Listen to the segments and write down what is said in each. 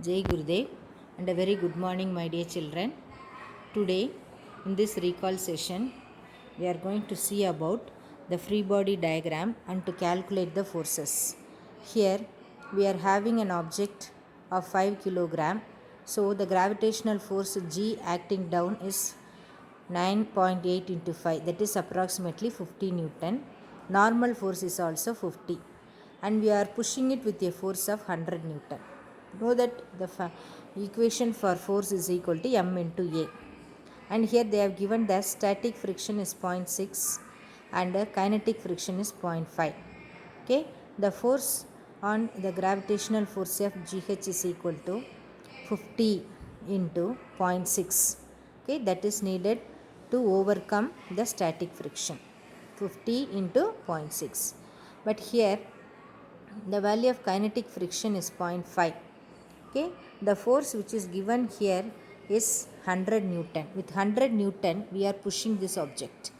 Jai Gurudev and a very good morning, my dear children. Today, in this recall session, we are going to see about the free body diagram and to calculate the forces. Here, we are having an object of 5 kilogram. So, the gravitational force G acting down is 9.8 into 5, that is approximately 50 Newton. Normal force is also 50, and we are pushing it with a force of 100 Newton. Know that the equation for force is equal to m into a, and here they have given the static friction is 0.6 and the kinetic friction is 0.5. Okay, the force on the gravitational force of GH is equal to 50 into 0.6. Okay, that is needed to overcome the static friction, 50 into 0.6. But here the value of kinetic friction is 0.5. Okay, the force which is given here is 100 Newton. With 100 Newton we are pushing this object.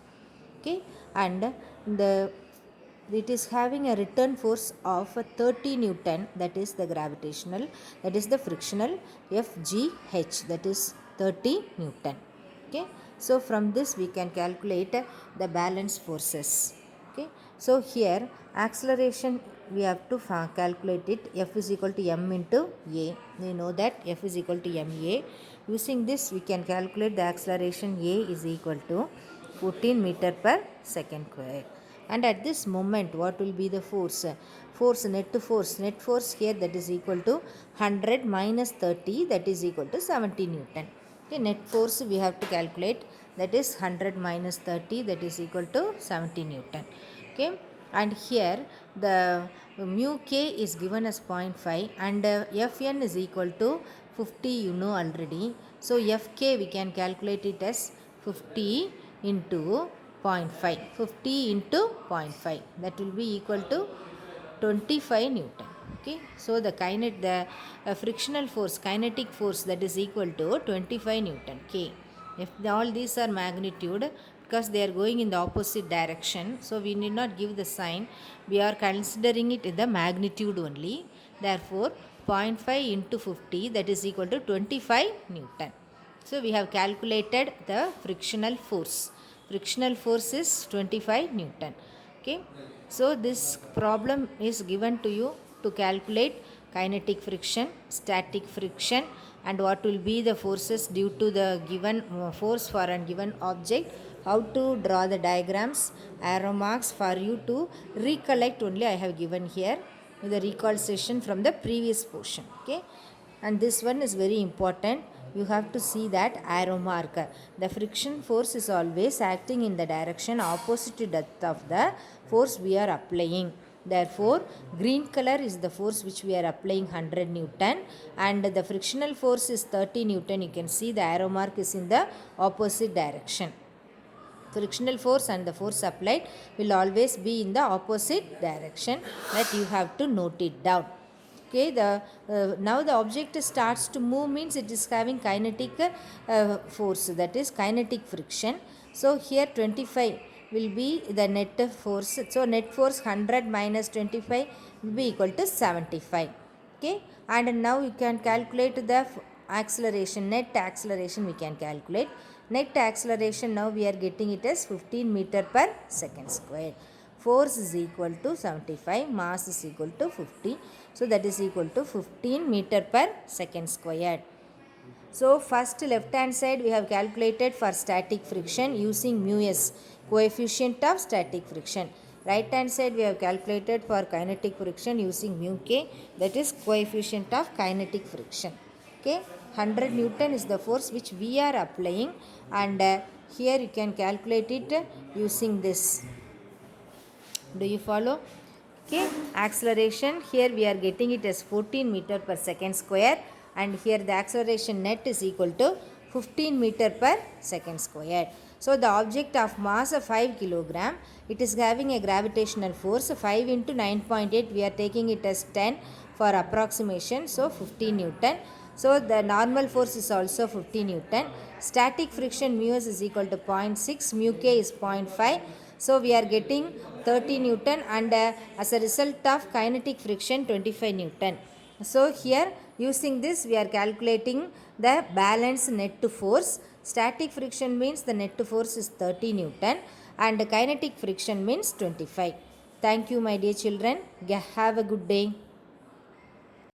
Okay, and it is having a return force of 30 Newton, that is the gravitational, that is the frictional FGH, that is 30 Newton. Okay, so from this we can calculate the balance forces. Okay, so here acceleration we have to calculate it. F is equal to m into a. We know that F is equal to ma. Using this we can calculate the acceleration a is equal to 14 meter per second square. And at this moment what will be the force? Net force here, that is equal to 100 minus 30, that is equal to 70 Newton. Okay, net force we have to calculate, that is 100 minus 30, that is equal to 70 Newton. Okay, and here the mu k is given as 0.5 and Fn is equal to 50, you know already. So Fk we can calculate it as 50 into 0.5. 50 into 0.5, that will be equal to 25 Newton. Okay, so the frictional force, kinetic force, that is equal to 25 Newton K. If all these are magnitude, because they are going in the opposite direction, so we need not give the sign, we are considering it in the magnitude only. Therefore 0.5 into 50, that is equal to 25 Newton. So we have calculated the frictional force. Frictional force is 25 Newton. Okay, so this problem is given to you to calculate kinetic friction, static friction, and what will be the forces due to the given force for a given object. How to draw the diagrams, arrow marks for you to recollect only I have given here in the recall session from the previous portion. Okay, and this one is very important. You have to see that arrow marker. The friction force is always acting in the direction opposite to that of the force we are applying. Therefore green color is the force which we are applying, 100 Newton, and the frictional force is 30 Newton. You can see the arrow mark is in the opposite direction. Frictional force and the force applied will always be in the opposite direction, that you have to note it down. Okay, now the object starts to move, means it is having kinetic force, that is kinetic friction. So here 25 will be the net force. So net force 100 minus 25 will be equal to 75. Okay, and now you can calculate the acceleration, net acceleration we can calculate. Net acceleration now we are getting it as 15 meter per second square. Force is equal to 75, mass is equal to 50. So that is equal to 15 meter per second squared. So first left hand side we have calculated for static friction using mu s, coefficient of static friction. Right hand side we have calculated for kinetic friction using mu k, that is coefficient of kinetic friction. Okay, 100 Newton is the force which we are applying, and here you can calculate it using this. Do you follow? Okay, acceleration here we are getting it as 14 meter per second square, and here the acceleration net is equal to 15 meter per second square. So the object of mass of 5 kilogram, it is having a gravitational force 5 into 9.8, we are taking it as 10 for approximation, so 15 Newton. So the normal force is also 50 Newton. Static friction mu s is equal to 0.6, mu k is 0.5. So we are getting 30 Newton, and as a result of kinetic friction 25 Newton. So here Using this we are calculating the balance net force. Static friction means the net force is 30 Newton and kinetic friction means 25. Thank you my dear children. Have a good day.